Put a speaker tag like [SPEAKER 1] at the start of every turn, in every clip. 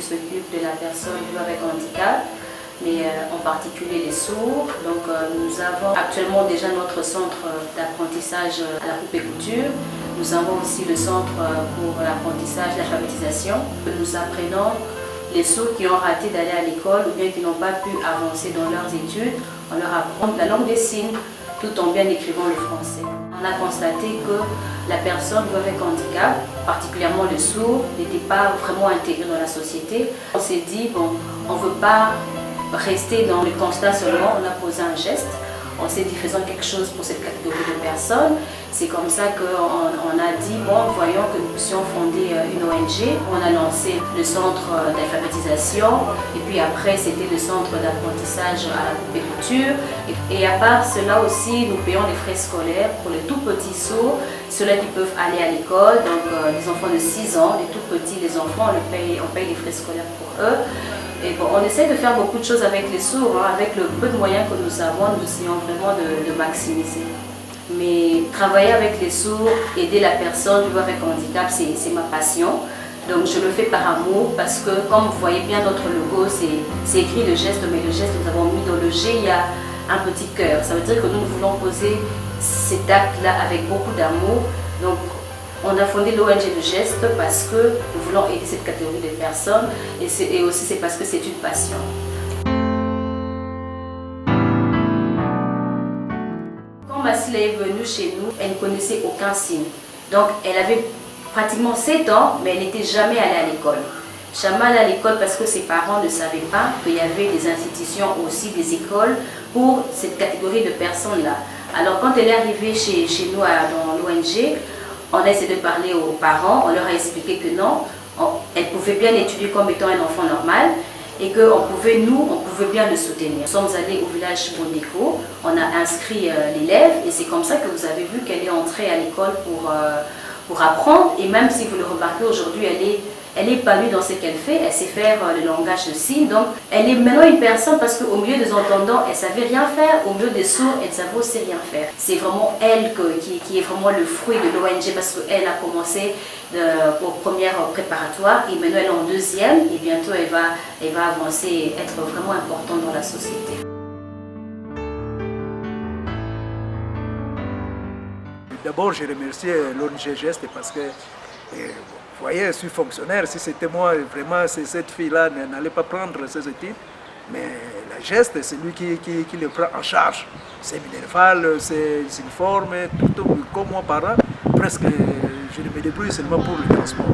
[SPEAKER 1] qui s'occupe de la personne vivant avec handicap, mais en particulier les sourds. Donc nous avons actuellement déjà notre centre d'apprentissage à la coupe et couture. Nous avons aussi le centre pour l'apprentissage, l'alphabétisation. Nous apprenons les sourds qui ont raté d'aller à l'école ou bien qui n'ont pas pu avancer dans leurs études. On leur apprend la langue des signes tout en bien écrivant le français. On a constaté que la personne vivant avec handicap, particulièrement le sourd, n'était pas vraiment intégrée dans la société. On s'est dit, bon, on ne veut pas rester dans le constat seulement, on a posé un geste. On s'est dit, faisons quelque chose pour cette catégorie de personnes. C'est comme ça qu'on a dit, bon, voyons que nous puissions fonder une ONG. On a lancé le centre d'alphabétisation et puis après, c'était le centre d'apprentissage à la coupe et couture. Et à part cela aussi, nous payons les frais scolaires pour les tout petits sourds, ceux-là qui peuvent aller à l'école, donc les enfants de 6 ans, les tout petits, les enfants, on paye les frais scolaires pour eux. Et bon, on essaie de faire beaucoup de choses avec les sourds, hein. Avec le peu de moyens que nous avons, nous essayons vraiment de maximiser. Mais travailler avec les sourds, aider la personne vivant avec handicap, c'est ma passion. Donc je le fais par amour parce que comme vous voyez bien notre logo, c'est écrit le geste, mais le geste nous avons mis dans le G, il y a un petit cœur. Ça veut dire que nous voulons poser cet acte-là avec beaucoup d'amour. Donc on a fondé l'ONG de Geste parce que nous voulons aider cette catégorie de personnes et aussi c'est parce que c'est une passion. Quand Massila est venue chez nous, elle ne connaissait aucun signe. Donc elle avait pratiquement 7 ans, mais elle n'était jamais allée à l'école. Jamais allée à l'école parce que ses parents ne savaient pas qu'il y avait des institutions aussi, des écoles pour cette catégorie de personnes-là. Alors quand elle est arrivée chez nous dans l'ONG, on a essayé de parler aux parents, on leur a expliqué que non, elle pouvait bien étudier comme étant un enfant normal et qu'on pouvait, on pouvait bien le soutenir. Nous sommes allés au village Bondeko, on a inscrit l'élève et c'est comme ça que vous avez vu qu'elle est entrée à l'école pour apprendre. Et même si vous le remarquez aujourd'hui, elle est épanouie dans ce qu'elle fait, elle sait faire le langage de signes. Donc elle est maintenant une personne parce qu'au milieu des entendants, elle ne savait rien faire, au milieu des sourds, elle ne savait aussi rien faire. C'est vraiment elle qui est vraiment le fruit de l'ONG parce qu'elle a commencé pour première préparatoire et maintenant elle est en deuxième et bientôt elle va avancer et être vraiment importante dans la société.
[SPEAKER 2] D'abord, je remercie l'ONG Geste parce que vous voyez, je suis fonctionnaire. Si c'était moi, vraiment, cette fille-là n'allait pas prendre ses études. Mais la Geste, c'est lui qui le prend en charge. C'est minéral, c'est uniforme, tout comme moi parent. Presque, je ne me débrouille seulement pour le transport.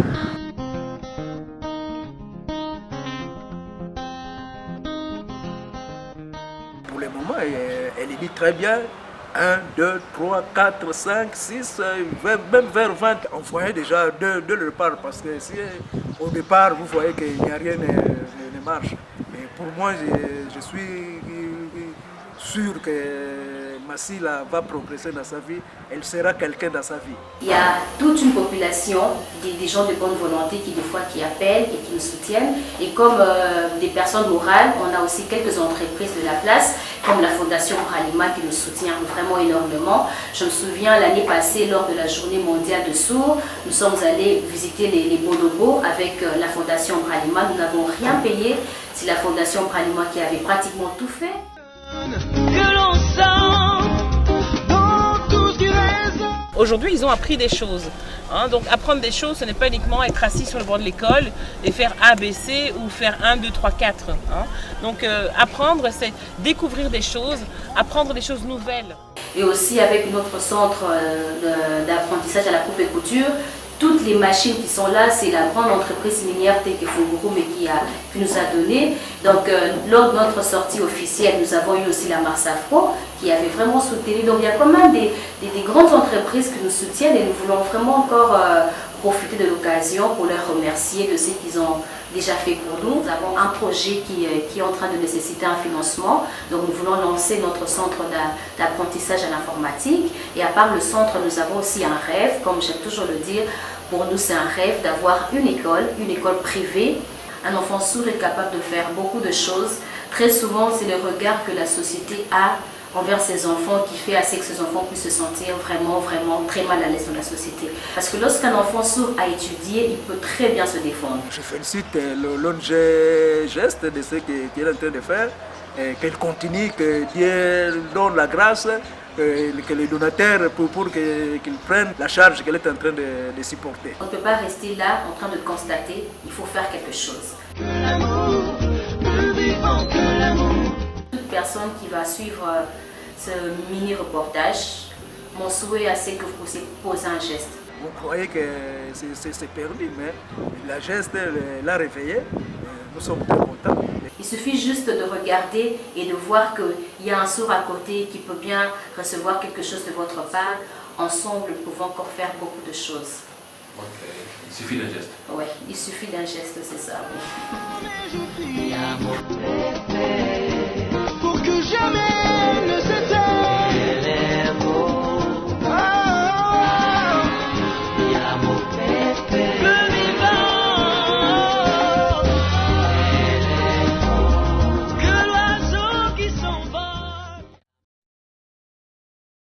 [SPEAKER 2] Pour le moment, elle dit très bien. 1, 2, 3, 4, 5, 6, même vers 20, on voyait déjà de le départ parce que si au départ vous voyez qu'il n'y a rien ne marche. Mais pour moi, je suis sûr que Massila va progresser dans sa vie, elle sera quelqu'un dans sa vie.
[SPEAKER 1] Il y a toute une population, des gens de bonne volonté qui des fois qui appellent et qui nous soutiennent. Et comme des personnes morales, on a aussi quelques entreprises de la place, comme la Fondation Bralima qui nous soutient vraiment énormément. Je me souviens l'année passée, lors de la journée mondiale de sourds, nous sommes allés visiter les bonobos avec la Fondation Bralima. Nous n'avons rien payé, c'est la Fondation Bralima qui avait pratiquement tout fait.
[SPEAKER 3] Aujourd'hui, ils ont appris des choses. Hein. Donc, apprendre des choses, ce n'est pas uniquement être assis sur le banc de l'école et faire A, B, C ou faire 1, 2, 3, 4. Hein. Donc, apprendre, c'est découvrir des choses, apprendre des choses nouvelles.
[SPEAKER 1] Et aussi avec notre centre d'apprentissage à la coupe et couture, toutes les machines qui sont là, c'est la grande entreprise minière Teke Fungurume qui nous a donné. Donc, lors de notre sortie officielle, nous avons eu aussi la Marsafro qui avait vraiment soutenu. Donc, il y a quand même des grandes entreprises qui nous soutiennent et nous voulons vraiment encore profiter de l'occasion pour leur remercier de ce qu'ils ont déjà fait pour nous. Nous avons un projet qui est en train de nécessiter un financement. Donc nous voulons lancer notre centre d'apprentissage à l'informatique. Et à part le centre, nous avons aussi un rêve, comme j'aime toujours le dire. Pour nous, c'est un rêve d'avoir une école privée. Un enfant sourd est capable de faire beaucoup de choses. Très souvent, c'est le regard que la société a envers ses enfants qui fait assez que ses enfants puissent se sentir vraiment très mal à l'aise dans la société. Parce que lorsqu'un enfant s'ouvre à étudier, il peut très bien se défendre.
[SPEAKER 2] Je félicite l'ONG Geste de ce qu'elle est en train de faire, qu'elle continue, que Dieu donne la grâce, que les donateurs pour qu'ils prennent la charge qu'elle est en train de supporter.
[SPEAKER 1] On ne peut pas rester là en train de constater, il faut faire quelque chose. Toute personne qui va suivre ce mini-reportage, mon souhait c'est que vous puissiez poser un geste.
[SPEAKER 2] Vous croyez que c'est perdu, mais la geste l'a réveillé. Nous sommes très contents.
[SPEAKER 1] Il suffit juste de regarder et de voir qu'il y a un sourd à côté qui peut bien recevoir quelque chose de votre part. Ensemble, nous pouvons encore faire beaucoup de choses.
[SPEAKER 4] Ok, il suffit d'un geste.
[SPEAKER 1] Oui, il suffit d'un geste, c'est ça.
[SPEAKER 5] Pour que jamais ne s'éteigne.